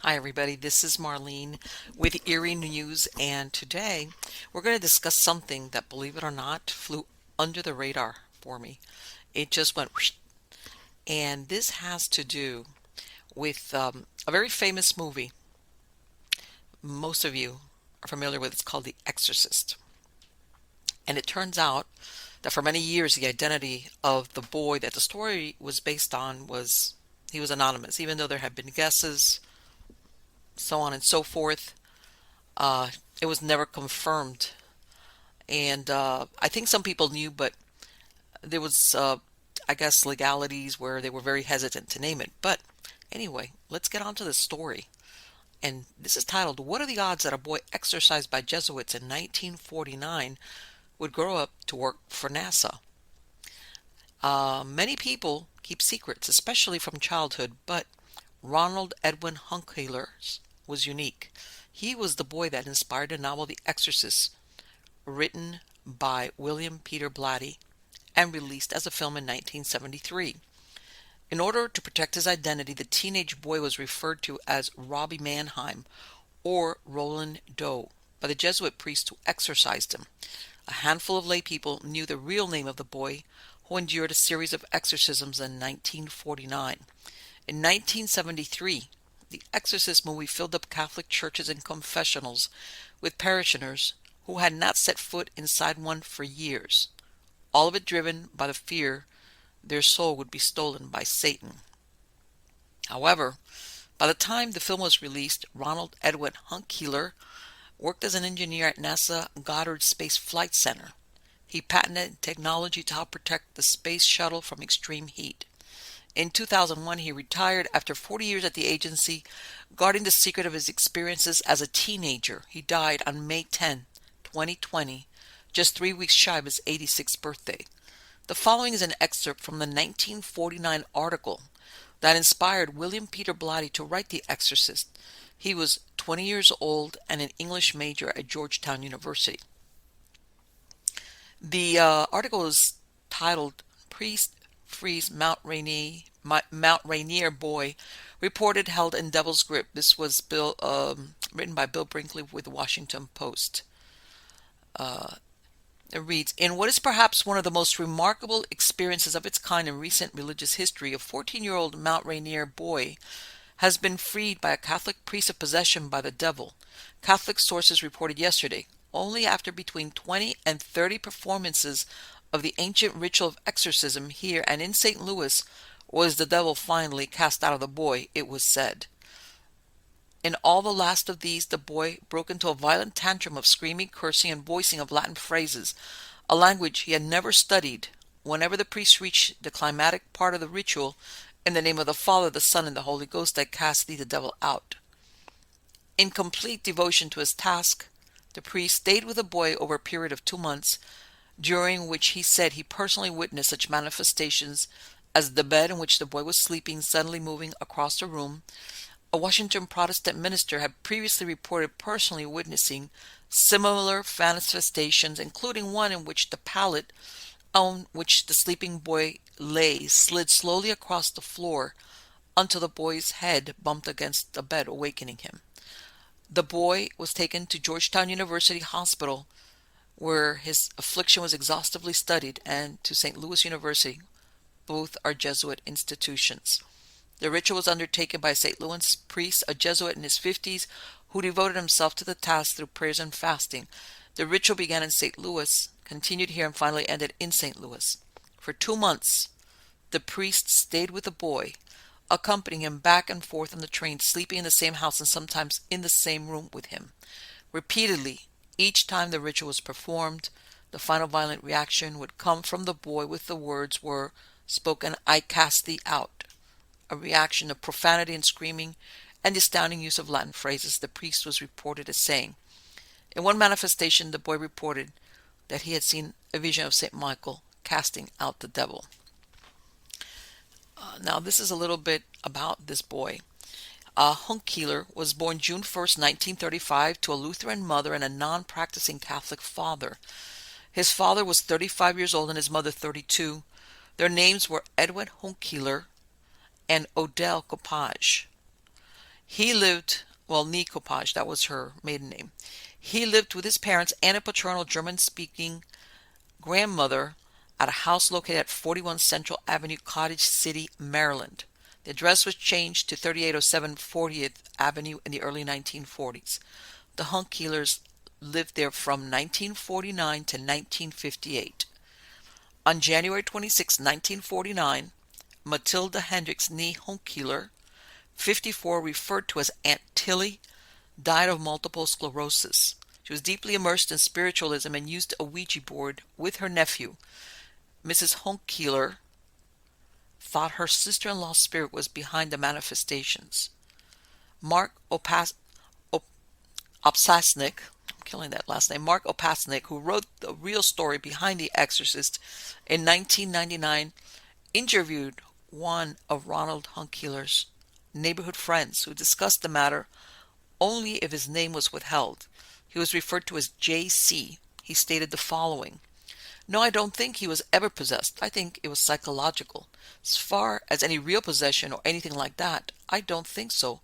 Hi, everybody. This is Marlene with Eerie News, and today we're going to discuss something that, believe it or not, flew under the radar for me. It just went whoosh, and this has to do with a very famous movie most of you are familiar with. It's called The Exorcist. And it turns out that for many years, the identity of the boy that the story was based on he was anonymous, even though there had been guesses, so on and so forth. Uh, it was never confirmed, and I think some people knew, but there was, I guess, legalities where they were very hesitant to name it. But anyway, let's get on to the story. And this is titled, "What are the odds that a boy exorcised by Jesuits in 1949 would grow up to work for NASA?" Many people keep secrets, especially from childhood, but Ronald Edwin Hunkeler's was unique. He was the boy that inspired the novel The Exorcist, written by William Peter Blatty and released as a film in 1973. In order to protect his identity, the teenage boy was referred to as Robbie Mannheim or Roland Doe by the Jesuit priest who exorcised him. A handful of lay people knew the real name of the boy, who endured a series of exorcisms in 1949. In 1973, the Exorcist movie filled up Catholic churches and confessionals with parishioners who had not set foot inside one for years, all of it driven by the fear their soul would be stolen by Satan. However, by the time the film was released, Ronald Edwin Hunkeler worked as an engineer at NASA Goddard Space Flight Center. He patented technology to help protect the space shuttle from extreme heat. In 2001, he retired after 40 years at the agency, guarding the secret of his experiences as a teenager. He died on May 10, 2020, just 3 weeks shy of his 86th birthday. The following is an excerpt from the 1949 article that inspired William Peter Blatty to write The Exorcist. He was 20 years old and an English major at Georgetown University. The article is titled "Priest Frees Mount Rainier Boy Reported Held in Devil's Grip." This was written by Bill Brinkley with the Washington Post. It reads, "In what is perhaps one of the most remarkable experiences of its kind in recent religious history, a 14-year-old Mount Rainier boy has been freed by a Catholic priest of possession by the devil. Catholic sources reported yesterday, only after between 20 and 30 performances of the ancient ritual of exorcism here and in St. Louis was the devil finally cast out of the boy, it was said. In all the last of these, the boy broke into a violent tantrum of screaming, cursing, and voicing of Latin phrases, a language he had never studied. Whenever the priest reached the climatic part of the ritual, in the name of the Father, the Son, and the Holy Ghost, I cast thee, the devil, out." In complete devotion to his task, the priest stayed with the boy over a period of 2 months, during which he said he personally witnessed such manifestations as the bed in which the boy was sleeping suddenly moving across the room. A Washington Protestant minister had previously reported personally witnessing similar manifestations, including one in which the pallet on which the sleeping boy lay slid slowly across the floor until the boy's head bumped against the bed, awakening him. The boy was taken to Georgetown University Hospital, where his affliction was exhaustively studied, and to St. Louis University. Both are Jesuit institutions. The ritual was undertaken by a St. Louis priest, a Jesuit in his 50s, who devoted himself to the task through prayers and fasting. The ritual began in St. Louis, continued here, and finally ended in St. Louis. For 2 months, the priest stayed with the boy, accompanying him back and forth on the train, sleeping in the same house and sometimes in the same room with him. Repeatedly, each time the ritual was performed, the final violent reaction would come from the boy with the words were spoken, "I cast thee out," a reaction of profanity and screaming, and the astounding use of Latin phrases, the priest was reported as saying. In one manifestation, the boy reported that he had seen a vision of St. Michael casting out the devil. Now, this is a little bit about this boy. Hunkeler was born June 1st, 1935, to a Lutheran mother and a non-practicing Catholic father. His father was 35 years old and his mother 32. Their names were Edwin Hunkeler and Odell Copage. He lived, well, Nikopaj, that was her maiden name. He lived with his parents and a paternal German-speaking grandmother at a house located at 41 Central Avenue, Cottage City, Maryland. The address was changed to 3807 40th Avenue in the early 1940s. The Hunkelers lived there from 1949 to 1958. On January 26, 1949, Matilda Hendricks nee Hunkeler, 54, referred to as Aunt Tilly, died of multiple sclerosis. She was deeply immersed in spiritualism and used a Ouija board with her nephew. Mrs. Hunkeler thought her sister-in-law's spirit was behind the manifestations. Mark Opsasnik, I'm killing that last name, Mark Opasnik, who wrote the real story behind The Exorcist in 1999, interviewed one of Ronald Hunkeler's neighborhood friends who discussed the matter only if his name was withheld. He was referred to as J.C. He stated the following: "No, I don't think he was ever possessed. I think it was psychological. As far as any real possession or anything like that, I don't think so.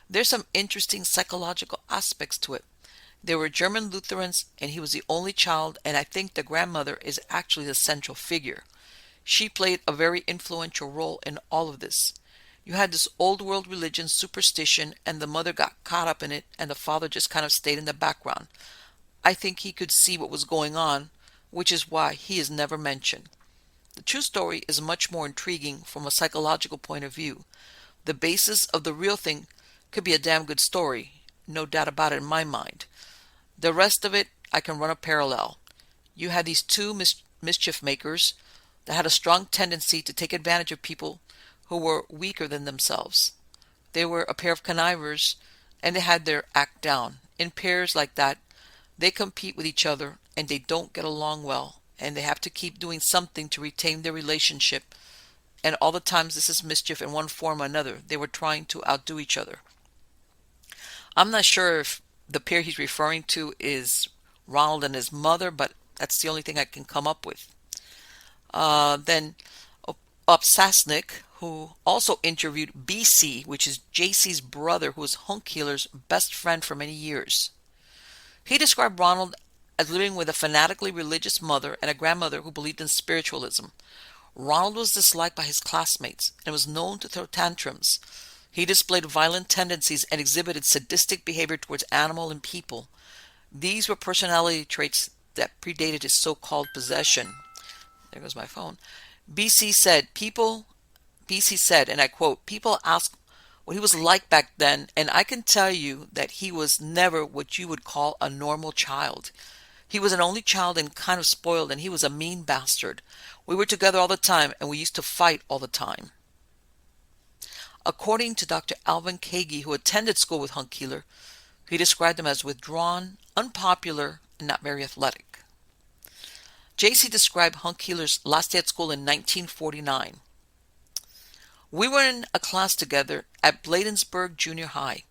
There's some interesting psychological aspects to it. They were German Lutherans, and he was the only child, and I think the grandmother is actually the central figure. She played a very influential role in all of this. You had this old world religion, superstition, and the mother got caught up in it, and the father just kind of stayed in the background. I think he could see what was going on, which is why he is never mentioned. The true story is much more intriguing from a psychological point of view. The basis of the real thing could be a damn good story, no doubt about it in my mind. The rest of it, I can run a parallel. You had these two mischief makers that had a strong tendency to take advantage of people who were weaker than themselves. They were a pair of connivers, and they had their act down. In pairs like that, they compete with each other, and they don't get along well, and they have to keep doing something to retain their relationship. And all the times this is mischief in one form or another, they were trying to outdo each other." I'm not sure if the pair he's referring to is Ronald and his mother, but that's the only thing I can come up with. Then Opsasnik, who also interviewed BC, which is JC's brother, who was Hunkeler's best friend for many years. He described Ronald as living with a fanatically religious mother and a grandmother who believed in spiritualism. Ronald was disliked by his classmates and was known to throw tantrums. He displayed violent tendencies and exhibited sadistic behavior towards animals and people. These were personality traits that predated his so-called possession. There goes my phone. BC said, and I quote, "People ask what he was like back then, and I can tell you that he was never what you would call a normal child. He was an only child and kind of spoiled, and he was a mean bastard. We were together all the time, and we used to fight all the time." According to Dr. Alvin Kagi, who attended school with Hunkeler, he described him as withdrawn, unpopular, and not very athletic. JC described Hunkeler's last day at school in 1949. "We were in a class together at Bladensburg Junior High.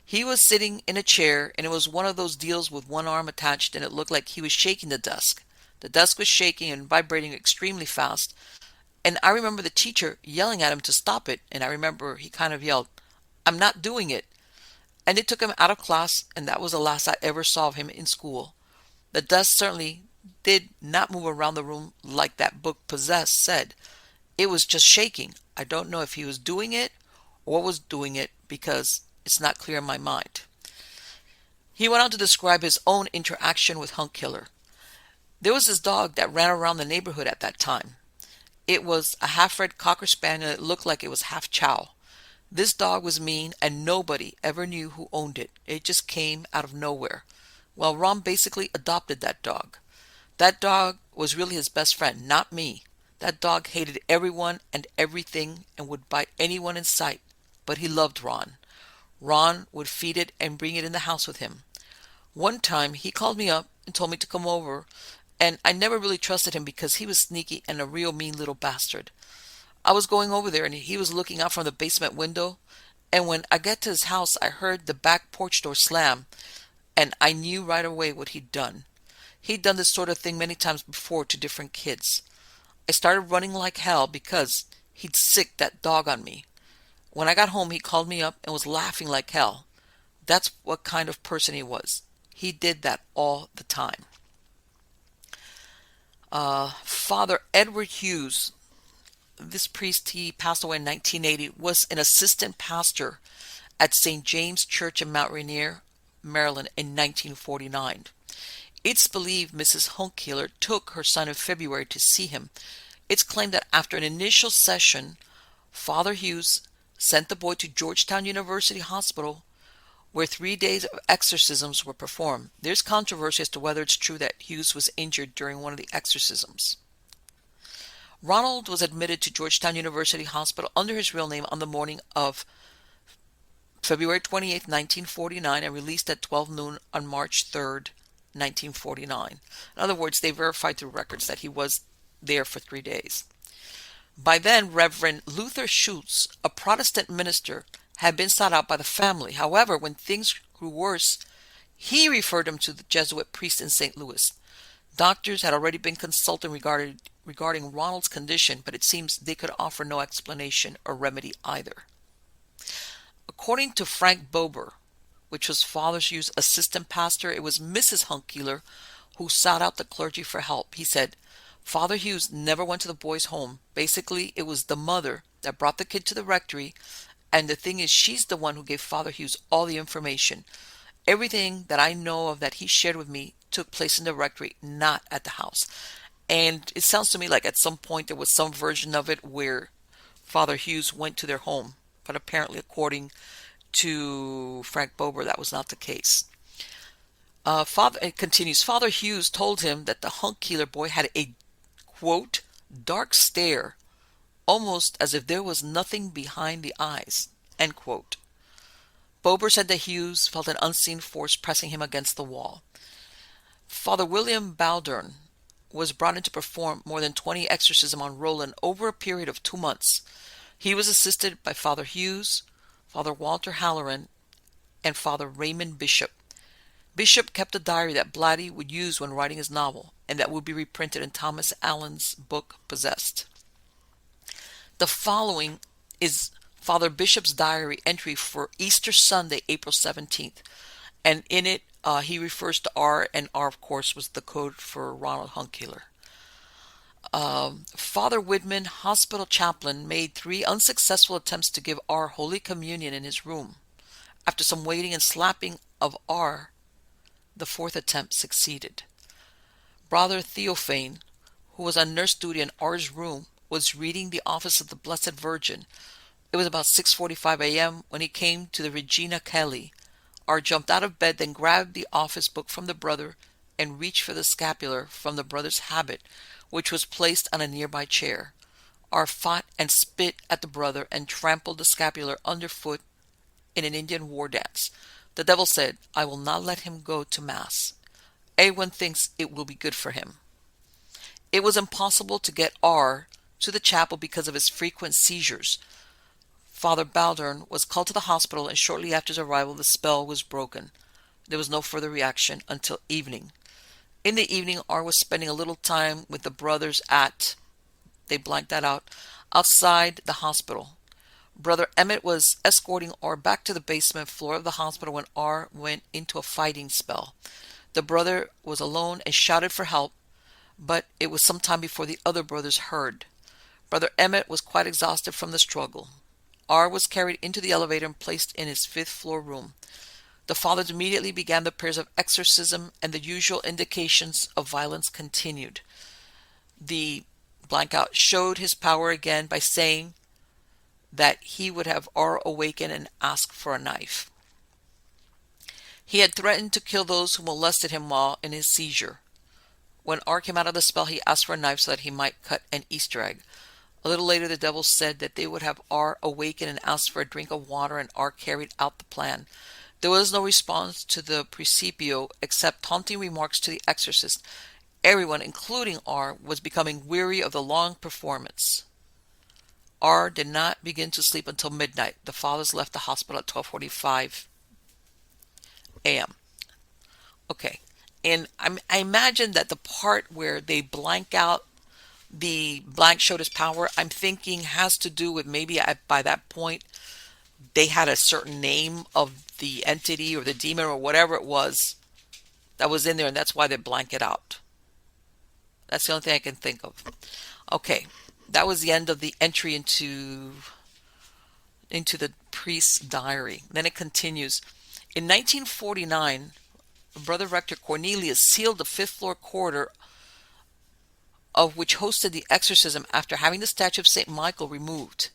He was sitting in a chair, and it was one of those deals with one arm attached, and it looked like he was shaking the desk. The desk was shaking and vibrating extremely fast, and I remember the teacher yelling at him to stop it, and I remember he kind of yelled, 'I'm not doing it.' And they took him out of class, and that was the last I ever saw of him in school. The desk certainly did not move around the room like that book Possessed said. It was just shaking. I don't know if he was doing it or what was doing it, because it's not clear in my mind." He went on to describe his own interaction with Hunkeler. "There was this dog that ran around the neighborhood at that time. It was a half-bred Cocker Spaniel that looked like it was half chow. This dog was mean, and nobody ever knew who owned it. It just came out of nowhere. Well, Ron basically adopted that dog. That dog was really his best friend, not me. That dog hated everyone and everything and would bite anyone in sight, but he loved Ron. Ron would feed it and bring it in the house with him. One time he called me up and told me to come over, and I never really trusted him because he was sneaky and a real mean little bastard. I was going over there, and he was looking out from the basement window, and when I got to his house, I heard the back porch door slam, and I knew right away what he'd done. He'd done this sort of thing many times before to different kids. I started running like hell because he'd sicked that dog on me. When I got home, he called me up and was laughing like hell. That's what kind of person he was. He did that all the time. Father Edward Hughes, this priest, he passed away in 1980, was an assistant pastor at St. James Church in Mount Rainier, Maryland in 1949. It's believed Mrs. Hunkeler took her son in February to see him. It's claimed that after an initial session, Father Hughes sent the boy to Georgetown University Hospital, where 3 days of exorcisms were performed. There's controversy as to whether it's true that Hughes was injured during one of the exorcisms. Ronald was admitted to Georgetown University Hospital under his real name on the morning of February 28, 1949, and released at 12 noon on March 3rd, 1949. In other words, they verified through records that he was there for 3 days. By then, Reverend Luther Schultz, a Protestant minister, had been sought out by the family. However, when things grew worse, he referred him to the Jesuit priest in St. Louis. Doctors had already been consulted regarding Ronald's condition, but it seems they could offer no explanation or remedy either. According to Frank Bober, which was Father Hughes' assistant pastor, it was Mrs. Hunkeler who sought out the clergy for help. He said, Father Hughes never went to the boy's home. Basically, it was the mother that brought the kid to the rectory, and the thing is, she's the one who gave Father Hughes all the information. Everything that I know of that he shared with me took place in the rectory, not at the house. And it sounds to me like at some point there was some version of it where Father Hughes went to their home, but apparently, according to Frank Bober, that was not the case. It continues, Father Hughes told him that the Hunkeler boy had a, quote, dark stare, almost as if there was nothing behind the eyes, end quote. Bober said that Hughes felt an unseen force pressing him against the wall. Father William Baldern was brought in to perform more than 20 exorcisms on Roland over a period of 2 months. He was assisted by Father Hughes, Father Walter Halloran, and Father Raymond Bishop. Bishop kept a diary that Blatty would use when writing his novel, and that would be reprinted in Thomas Allen's book, Possessed. The following is Father Bishop's diary entry for Easter Sunday, April 17th, and in it he refers to R, and R, of course, was the code for Ronald Hunkeler. Father Widman, hospital chaplain, made 3 unsuccessful attempts to give R Holy Communion in his room. After some waiting and slapping of R, the 4th attempt succeeded. Brother Theophane, who was on nurse duty in R's room, was reading the Office of the Blessed Virgin. It was about 6:45 a.m. when he came to the Regina Caeli. R jumped out of bed, then grabbed the office book from the brother and reached for the scapular from the brother's habit, which was placed on a nearby chair. R fought and spit at the brother and trampled the scapular underfoot in an Indian war dance. The devil said, I will not let him go to Mass. Everyone thinks it will be good for him. It was impossible to get R to the chapel because of his frequent seizures. Father Baldern was called to the hospital, and shortly after his arrival the spell was broken. There was no further reaction until evening. In the evening, R was spending a little time with the brothers at, they blanked that out, outside the hospital. Brother Emmett was escorting R back to the basement floor of the hospital when R went into a fighting spell. The brother was alone and shouted for help, but it was some time before the other brothers heard. Brother Emmett was quite exhausted from the struggle. R was carried into the elevator and placed in his 5th floor room. The fathers immediately began the prayers of exorcism, and the usual indications of violence continued. The blank out showed his power again by saying that he would have R awaken and ask for a knife. He had threatened to kill those who molested him while in his seizure. When R came out of the spell, he asked for a knife so that he might cut an Easter egg. A little later, the devil said that they would have R awaken and ask for a drink of water, and R carried out the plan. There was no response to the Principio except taunting remarks to the exorcist. Everyone, including R, was becoming weary of the long performance. R did not begin to sleep until midnight. The fathers left the hospital at 12:45 a.m. Okay, and I imagine that the part where they blank out, the blank showed his power, I'm thinking has to do with maybe by that point they had a certain name of the entity or the demon or whatever it was that was in there, and that's why they blank it out. That's the only thing I can think of. Okay, that was the end of the entry into the priest's diary. Then it continues. In 1949, Brother Rector Cornelius sealed the fifth floor corridor of which hosted the exorcism after having the statue of St. Michael removed.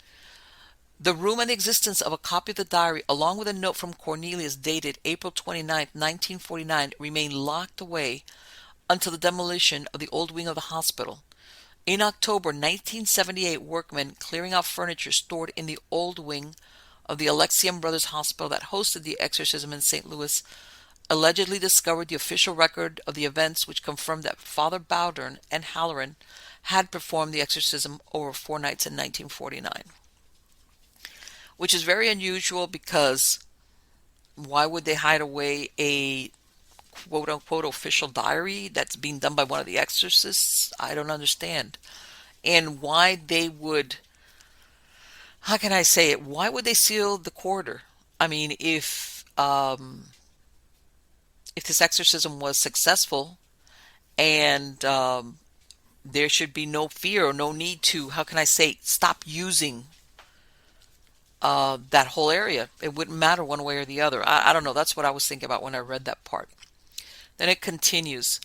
The room and the existence of a copy of the diary, along with a note from Cornelius dated April 29, 1949, remained locked away until the demolition of the old wing of the hospital. In October 1978, workmen clearing out furniture stored in the old wing of the Alexian Brothers Hospital that hosted the exorcism in St. Louis allegedly discovered the official record of the events, which confirmed that Father Bowdern and Halloran had performed the exorcism over 4 nights in 1949. Which is very unusual because why would they hide away a quote-unquote official diary that's being done by one of the exorcists? I don't understand. And why they would, how can I say it? Why would they seal the corridor? I mean, if this exorcism was successful and there should be no fear or no need to, how can I say, stop using that whole area. It wouldn't matter one way or the other. I don't know. That's what I was thinking about when I read that part. Then it continues.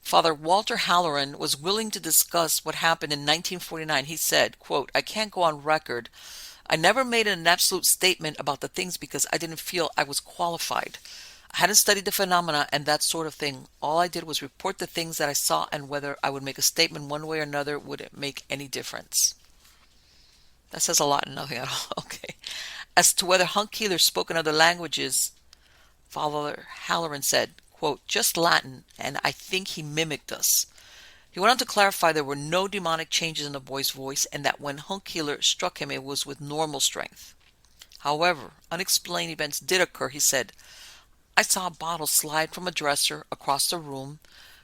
Father Walter Halloran was willing to discuss what happened in 1949. He said, quote, I can't go on record. I never made an absolute statement about the things because I didn't feel I was qualified. I hadn't studied the phenomena and that sort of thing. All I did was report the things that I saw, and whether I would make a statement one way or another wouldn't make any difference. That says a lot and nothing at all. Okay. As to whether Hunkeler spoke in other languages, Father Halloran said, quote, just Latin, and I think he mimicked us. He went on to clarify there were no demonic changes in the boy's voice, and that when Hunkeler struck him, it was with normal strength. However, unexplained events did occur, he said. I saw a bottle slide from a dresser across the room.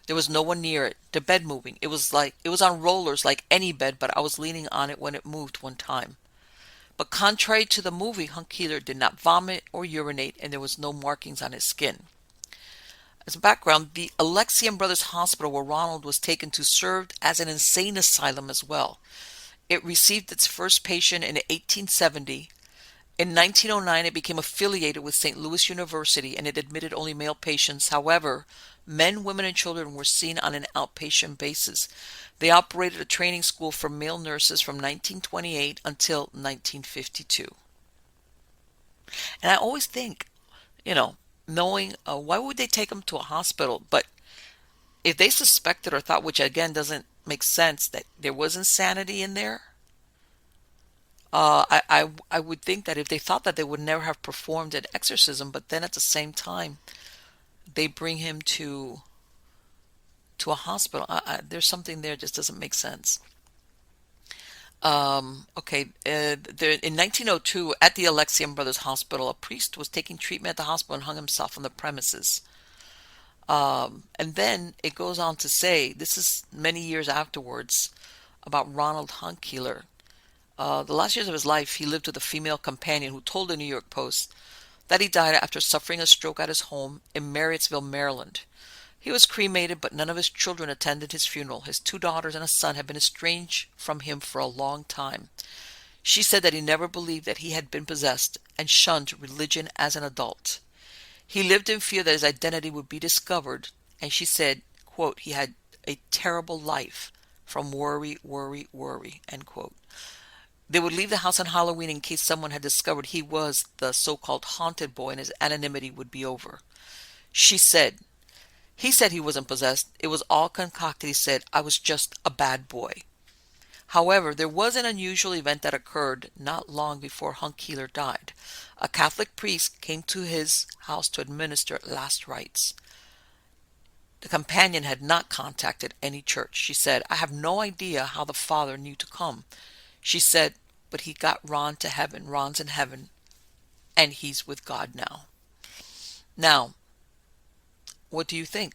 There was no one near it. The bed moving. It was on rollers like any bed, but I was leaning on it when it moved one time. But contrary to the movie, Hunkeler did not vomit or urinate, and there was no markings on his skin. As a background, the Alexian Brothers Hospital where Ronald was taken to served as an insane asylum as well. It received its first patient in 1870. In 1909, it became affiliated with St. Louis University, and it admitted only male patients. However, men, women, and children were seen on an outpatient basis. They operated a training school for male nurses from 1928 until 1952. And I always think, knowing why would they take them to a hospital? But if they suspected or thought, which again doesn't make sense, that there was insanity in there, I would think that if they thought that, they would never have performed an exorcism. But then at the same time, they bring him to a hospital. There's something there that just doesn't make sense. Okay. In 1902, at the Alexian Brothers Hospital, a priest was taking treatment at the hospital and hung himself on the premises. And then it goes on to say, this is many years afterwards, about Ronald Hunkeler. The last years of his life, he lived with a female companion who told the New York Post that he died after suffering a stroke at his home in Marriottsville, Maryland. He was cremated, but none of his children attended his funeral. His 2 daughters and a son had been estranged from him for a long time. She said that he never believed that he had been possessed and shunned religion as an adult. He lived in fear that his identity would be discovered, and she said, quote, he had a terrible life from worry, worry, worry, end quote. They would leave the house on Halloween in case someone had discovered he was the so-called haunted boy and his anonymity would be over. She said, he said he wasn't possessed. It was all concocted. He said, I was just a bad boy. However, there was an unusual event that occurred not long before Hunkeler died. A Catholic priest came to his house to administer last rites. The companion had not contacted any church. She said, I have no idea how the father knew to come. She said, but he got Ron to heaven. Ron's in heaven, and he's with God now. Now, what do you think?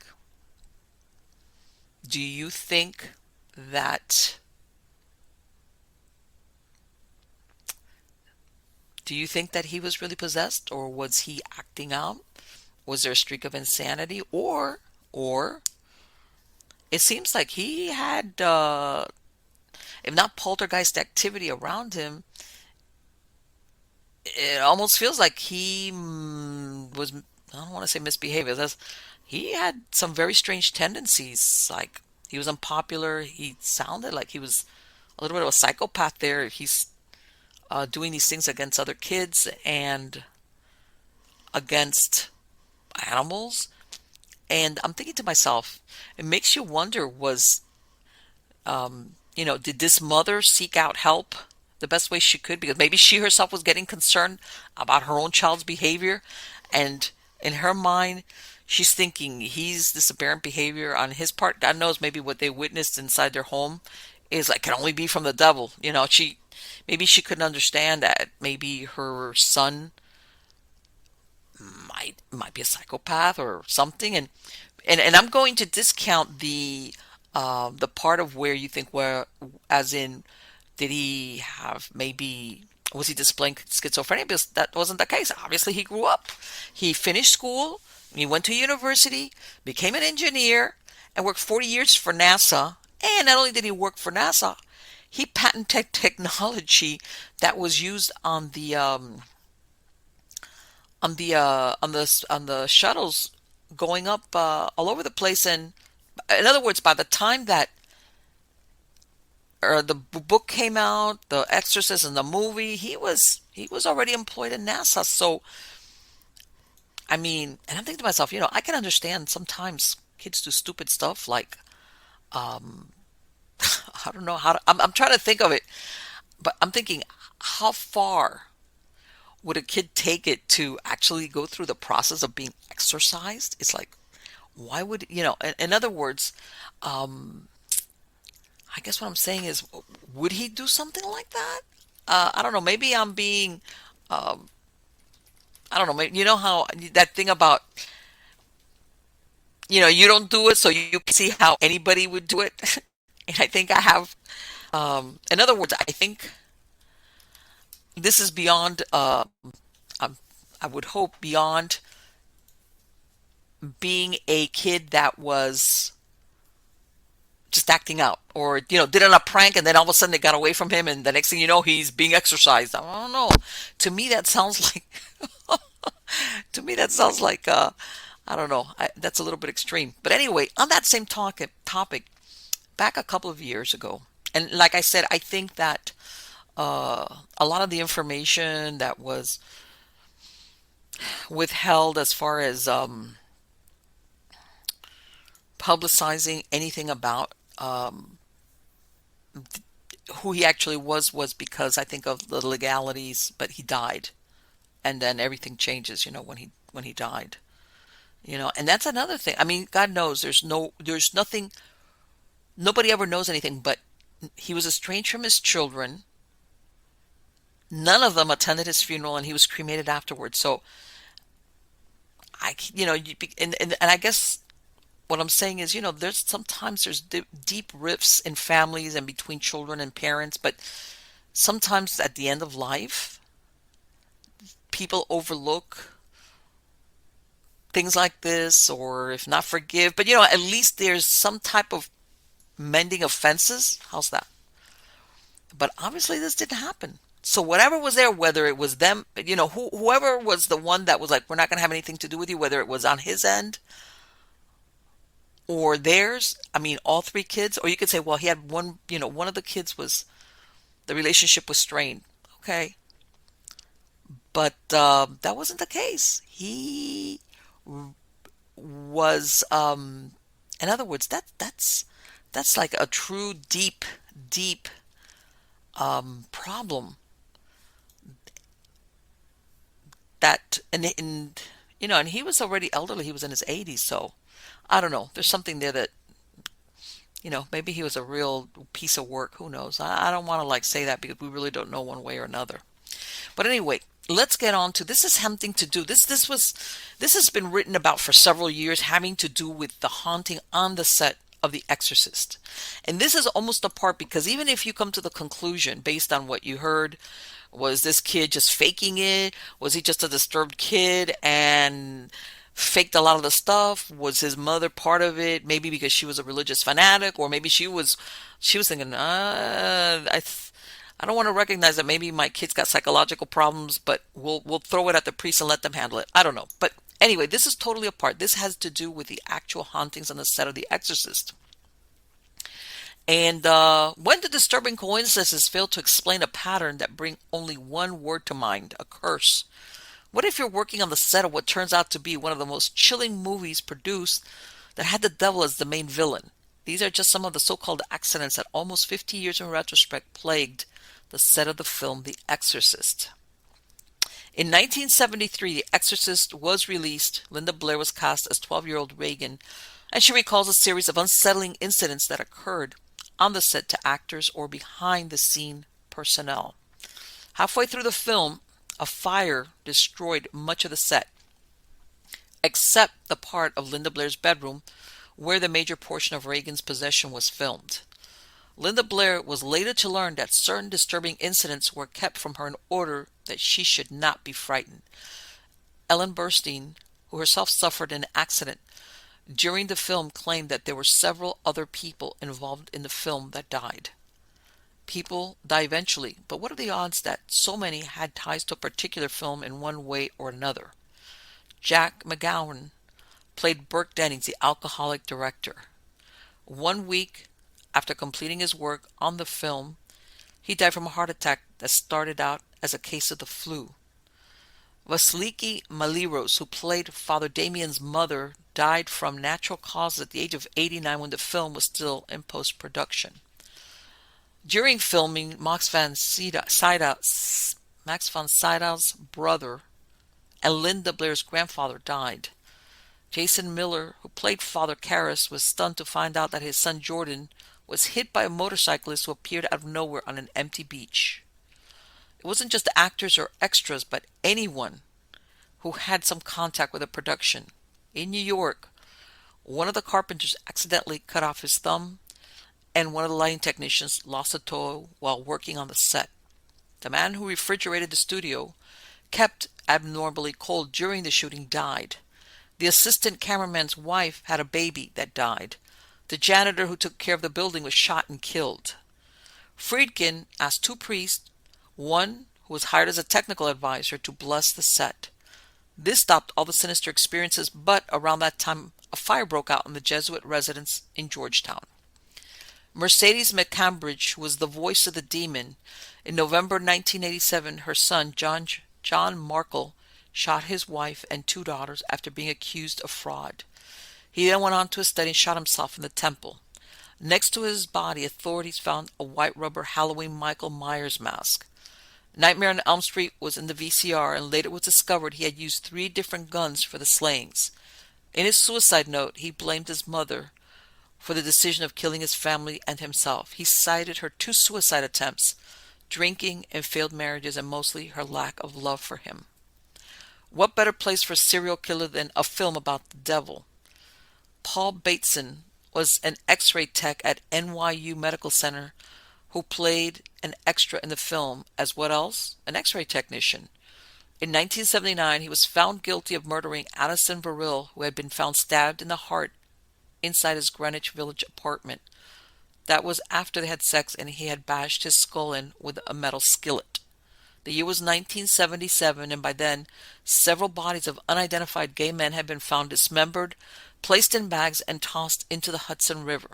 Do you think that Do you think that he was really possessed, or was he acting out? Was there a streak of insanity, or it seems like he had, if not poltergeist activity around him, it almost feels like he was, I don't want to say misbehavior. He had some very strange tendencies. Like he was unpopular. He sounded like he was a little bit of a psychopath there. He's doing these things against other kids and against animals. And I'm thinking to myself, it makes you wonder, did this mother seek out help the best way she could? Because maybe she herself was getting concerned about her own child's behavior. And in her mind, she's thinking he's this aberrant behavior on his part. God knows maybe what they witnessed inside their home is like can only be from the devil. Maybe she couldn't understand that maybe her son might be a psychopath or something. And I'm going to discount the part of where you think where, as in, did he have maybe, was he displaying schizophrenia? Because that wasn't the case. Obviously, he grew up. He finished school. He went to university, became an engineer, and worked 40 years for NASA. And not only did he work for NASA, he patented technology that was used on the shuttles going up all over the place. And in other words, by the time that the book came out, The Exorcist and the movie, he was already employed in NASA. So I mean, and I'm thinking to myself, I can understand sometimes kids do stupid stuff like um, I don't know how to. I'm trying to think of it, but I'm thinking, how far would a kid take it to actually go through the process of being exorcised? It's like, why would, in other words, um, I guess what I'm saying is, would he do something like that? I don't know. Maybe I'm being, um, I don't know. Maybe, you know how that thing about, you don't do it, so you can see how anybody would do it. And I think I have, in other words, I think this is beyond, um, I would hope beyond being a kid that was just acting out or did it on a prank and then all of a sudden it got away from him and the next thing you know he's being exercised. I don't know. To me that sounds like to me that sounds like I don't know. That's a little bit extreme. But anyway, on that same topic, back a couple of years ago, and like I said, I think that a lot of the information that was withheld as far as publicizing anything about who he actually was because I think of the legalities, but he died, and then everything changes, when he died, and that's another thing. I mean, God knows there's nothing, nobody ever knows anything, but he was estranged from his children. None of them attended his funeral, and he was cremated afterwards. So and I guess what I'm saying is, there's deep rifts in families and between children and parents, but sometimes at the end of life, people overlook things like this, or if not forgive, but at least there's some type of mending of fences. How's that? But obviously this didn't happen. So whatever was there, whether it was them, whoever was the one that was like, we're not going to have anything to do with you, whether it was on his end or theirs. I mean, all three kids, or you could say, well, he had one, one of the kids was, the relationship was strained. Okay. But that wasn't the case. He was, in other words, that's like a true deep, deep problem that, and he was already elderly. He was in his 80s. So I don't know. There's something there that, maybe he was a real piece of work. Who knows? I don't want to like say that because we really don't know one way or another. But anyway, let's get on to this. Is having to do this has been written about for several years, having to do with the haunting on the set of The Exorcist. And this is almost a part, because even if you come to the conclusion based on what you heard, Was this kid just faking it? Was he just a disturbed kid and faked a lot of the stuff? Was his mother part of it? Maybe because she was a religious fanatic, or maybe she was thinking, I don't want to recognize that maybe my kid's got psychological problems, but we'll throw it at the priest and let them handle it. I don't know. But anyway, this is totally apart. This has to do with the actual hauntings on the set of The Exorcist. And when the disturbing coincidences fail to explain a pattern that bring only one word to mind, a curse. What if you're working on the set of what turns out to be one of the most chilling movies produced that had the devil as the main villain? These are just some of the so-called accidents that almost 50 years in retrospect plagued the set of the film The Exorcist. In 1973, The Exorcist was released. Linda Blair was cast as 12-year-old Regan, and she recalls a series of unsettling incidents that occurred on the set to actors or behind-the-scene personnel. Halfway through the film, a fire destroyed much of the set, except the part of Linda Blair's bedroom where the major portion of Reagan's possession was filmed. Linda Blair was later to learn that certain disturbing incidents were kept from her in order that she should not be frightened. Ellen Burstyn, who herself suffered an accident during the film, claimed that there were several other people involved in the film that died. People die eventually, but what are the odds that so many had ties to a particular film in one way or another? Jack McGowan played Burke Dennings, the alcoholic director. 1 week after completing his work on the film, he died from a heart attack that started out as a case of the flu. Vasiliki Maliros, who played Father Damien's mother, died from natural causes at the age of 89 when the film was still in post-production. During filming, Max von Sydow's brother and Linda Blair's grandfather died. Jason Miller, who played Father Karras, was stunned to find out that his son Jordan was hit by a motorcyclist who appeared out of nowhere on an empty beach. It wasn't just actors or extras, but anyone who had some contact with the production. In New York, one of the carpenters accidentally cut off his thumb, and one of the lighting technicians lost a toe while working on the set. The man who refrigerated the studio, kept abnormally cold during the shooting, died. The assistant cameraman's wife had a baby that died. The janitor who took care of the building was shot and killed. Friedkin asked 2 priests, one who was hired as a technical advisor, to bless the set. This stopped all the sinister experiences, but around that time, a fire broke out in the Jesuit residence in Georgetown. Mercedes McCambridge, who was the voice of the demon, in November 1987, her son, John Markle, shot his wife and 2 daughters after being accused of fraud. He then went on to a study and shot himself in the temple. Next to his body, authorities found a white rubber Halloween Michael Myers mask. Nightmare on Elm Street was in the VCR, and later it was discovered he had used 3 different guns for the slayings. In his suicide note, he blamed his mother for the decision of killing his family and himself. He cited her 2 suicide attempts, drinking and failed marriages, and mostly her lack of love for him. What better place for a serial killer than a film about the devil? Paul Bateson was an X-ray tech at NYU Medical Center who played an extra in the film as what else? An X-ray technician. In 1979, he was found guilty of murdering Addison Verrill, who had been found stabbed in the heart inside his Greenwich Village apartment. That was after they had sex and he had bashed his skull in with a metal skillet. The year was 1977, and by then, several bodies of unidentified gay men had been found dismembered, placed in bags, and tossed into the Hudson River.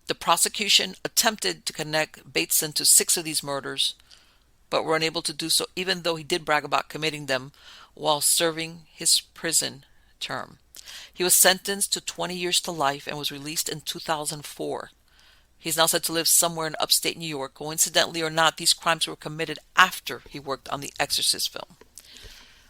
The prosecution attempted to connect Bateson to 6 of these murders, but were unable to do so, even though he did brag about committing them while serving his prison term. He was sentenced to 20 years to life and was released in 2004. He's now said to live somewhere in upstate New York. Coincidentally or not, these crimes were committed after he worked on the Exorcist film.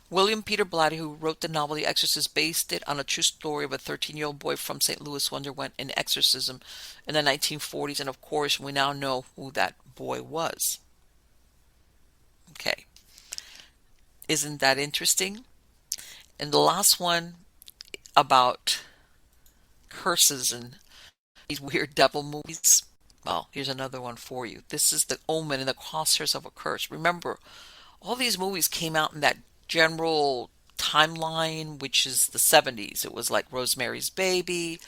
William Peter Blatty, who wrote the novel The Exorcist, based it on a true story of a 13-year-old boy from St. Louis who underwent an exorcism in the 1940s, and of course, we now know who that boy was. Okay. Isn't that interesting? And the last one about curses and these weird devil movies. Well, here's another one for you. This is The Omen and the Crosshairs of a Curse. Remember, all these movies came out in that general timeline, which is the 70s. It was like Rosemary's Baby.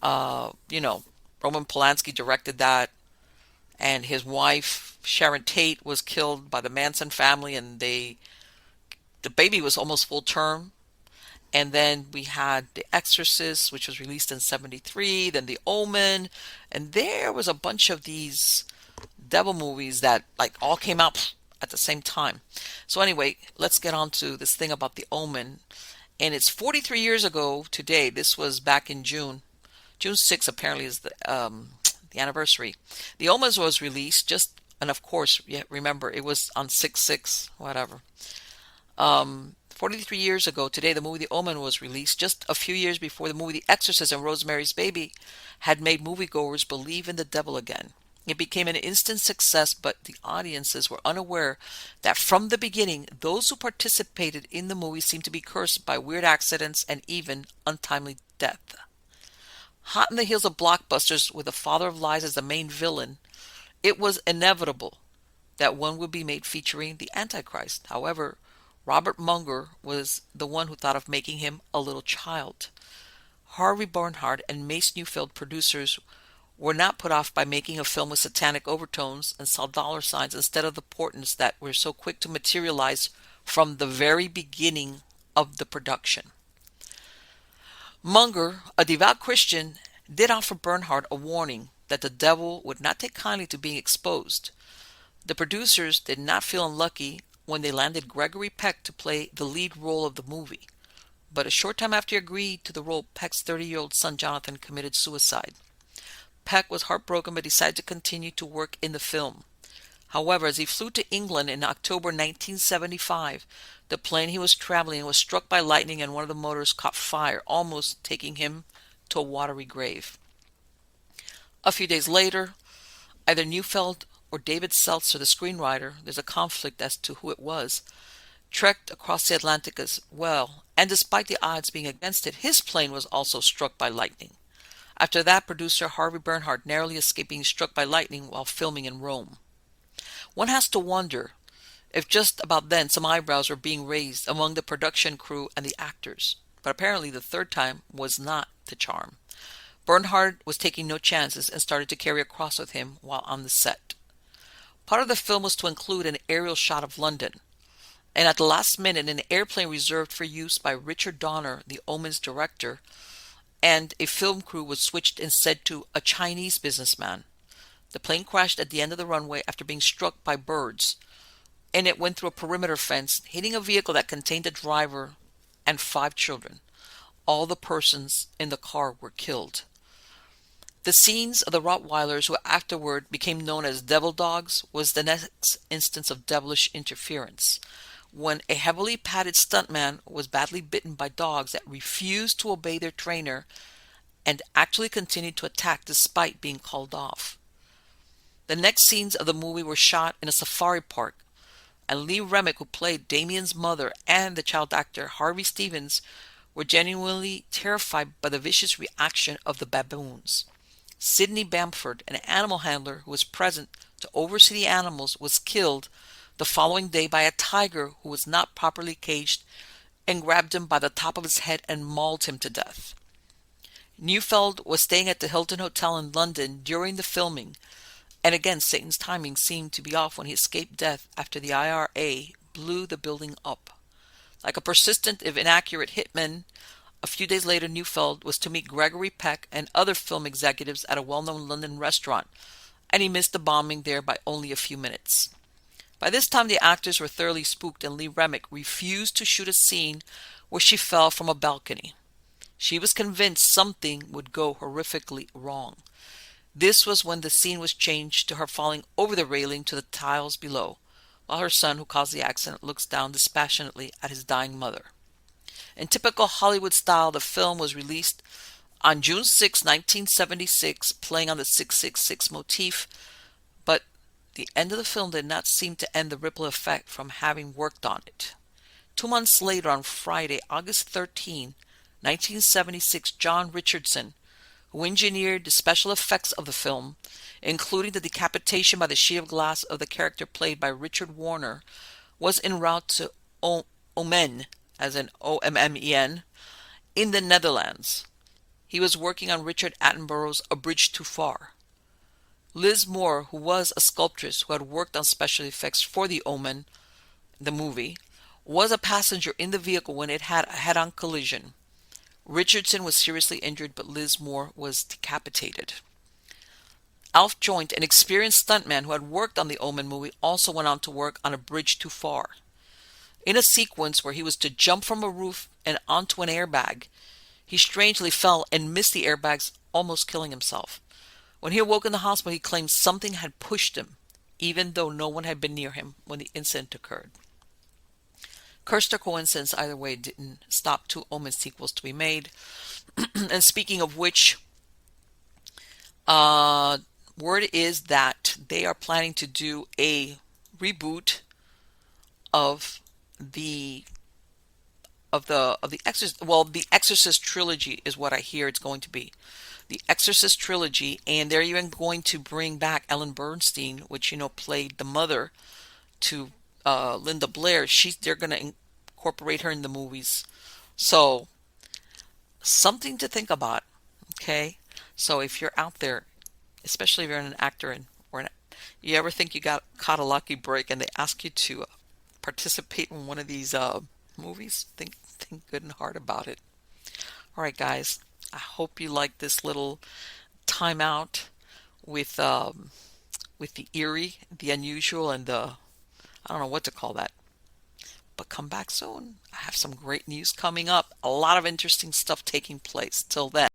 You know, Roman Polanski directed that, and his wife, Sharon Tate, was killed by the Manson family, and the baby was almost full term. And then we had The Exorcist, which was released in 73, then The Omen, and there was a bunch of these devil movies that like all came out at the same time. So anyway, let's get on to this thing about The Omen. And it's 43 years ago today. This was back in June. June 6th apparently is the anniversary. The Omen was released just, and of course, yeah, remember it was on 6/6, whatever. 43 years ago today, the movie The Omen was released just a few years before the movie The Exorcist and Rosemary's Baby had made moviegoers believe in the devil again. It became an instant success, but the audiences were unaware that from the beginning, those who participated in the movie seemed to be cursed by weird accidents and even untimely death. Hot in the heels of blockbusters with the father of lies as the main villain, it was inevitable that one would be made featuring the Antichrist. However, Robert Munger was the one who thought of making him a little child. Harvey Bernhard and Mace Neufeld, producers, were not put off by making a film with satanic overtones and saw dollar signs instead of the portents that were so quick to materialize from the very beginning of the production. Munger, a devout Christian, did offer Bernhard a warning that the devil would not take kindly to being exposed. The producers did not feel unlucky when they landed Gregory Peck to play the lead role of the movie. But a short time after he agreed to the role, Peck's 30-year-old son Jonathan committed suicide. Peck was heartbroken but decided to continue to work in the film. However, as he flew to England in October 1975, the plane he was traveling in was struck by lightning and one of the motors caught fire, almost taking him to a watery grave. A few days later, either Neufeld or David Seltzer, the screenwriter, there's a conflict as to who it was, trekked across the Atlantic as well, and despite the odds being against it, his plane was also struck by lightning. After that, producer Harvey Bernhard narrowly escaped being struck by lightning while filming in Rome. One has to wonder if just about then some eyebrows were being raised among the production crew and the actors, but apparently the third time was not the charm. Bernhard was taking no chances and started to carry a cross with him while on the set. Part of the film was to include an aerial shot of London, and at the last minute an airplane reserved for use by Richard Donner, the Omen's director, and a film crew was switched instead to a Chinese businessman. The plane crashed at the end of the runway after being struck by birds, and it went through a perimeter fence, hitting a vehicle that contained a driver and 5 children. All the persons in the car were killed. The scenes of the Rottweilers, who afterward became known as devil dogs, was the next instance of devilish interference, when a heavily padded stuntman was badly bitten by dogs that refused to obey their trainer and actually continued to attack despite being called off. The next scenes of the movie were shot in a safari park, and Lee Remick, who played Damien's mother, and the child actor Harvey Stevens were genuinely terrified by the vicious reaction of the baboons. Sidney Bamford, an animal handler who was present to oversee the animals, was killed the following day by a tiger who was not properly caged and grabbed him by the top of his head and mauled him to death. Neufeld was staying at the Hilton Hotel in London during the filming, and again Satan's timing seemed to be off when he escaped death after the IRA blew the building up. Like a persistent if inaccurate hitman, a few days later Neufeld was to meet Gregory Peck and other film executives at a well-known London restaurant, and he missed the bombing there by only a few minutes. By this time the actors were thoroughly spooked, and Lee Remick refused to shoot a scene where she fell from a balcony. She was convinced something would go horrifically wrong. This was when the scene was changed to her falling over the railing to the tiles below, while her son, who caused the accident, looks down dispassionately at his dying mother. In typical Hollywood style, the film was released on June 6, 1976, playing on the 666 motif, but the end of the film did not seem to end the ripple effect from having worked on it. 2 months later, on Friday, August 13, 1976, John Richardson, who engineered the special effects of the film, including the decapitation by the sheet of glass of the character played by Richard Warner, was en route to Omen, as in Ommen, in the Netherlands. He was working on Richard Attenborough's A Bridge Too Far. Liz Moore, who was a sculptress who had worked on special effects for The Omen, the movie, was a passenger in the vehicle when it had a head-on collision. Richardson was seriously injured, but Liz Moore was decapitated. Alf Joint, an experienced stuntman who had worked on the Omen movie, also went on to work on A Bridge Too Far. In a sequence where he was to jump from a roof and onto an airbag, he strangely fell and missed the airbags, almost killing himself. When he awoke in the hospital, he claimed something had pushed him, even though no one had been near him when the incident occurred. Curse or coincidence, either way, didn't stop two Omen sequels to be made. And speaking of which, word is that they are planning to do a reboot of the Exorcist. Well, the Exorcist trilogy is what I hear it's going to be. The Exorcist trilogy, and they're even going to bring back Ellen Bernstein, which played the mother to Linda Blair. They're going to incorporate her in the movies. So something to think about. Okay, so if you're out there, especially if you're an actor you ever think you got caught a lucky break and they ask you to participate in one of these movies, think good and hard about it. All right, guys. I hope you like this little timeout with the eerie, the unusual, and the I don't know what to call that. But come back soon. I have some great news coming up. A lot of interesting stuff taking place. Till then.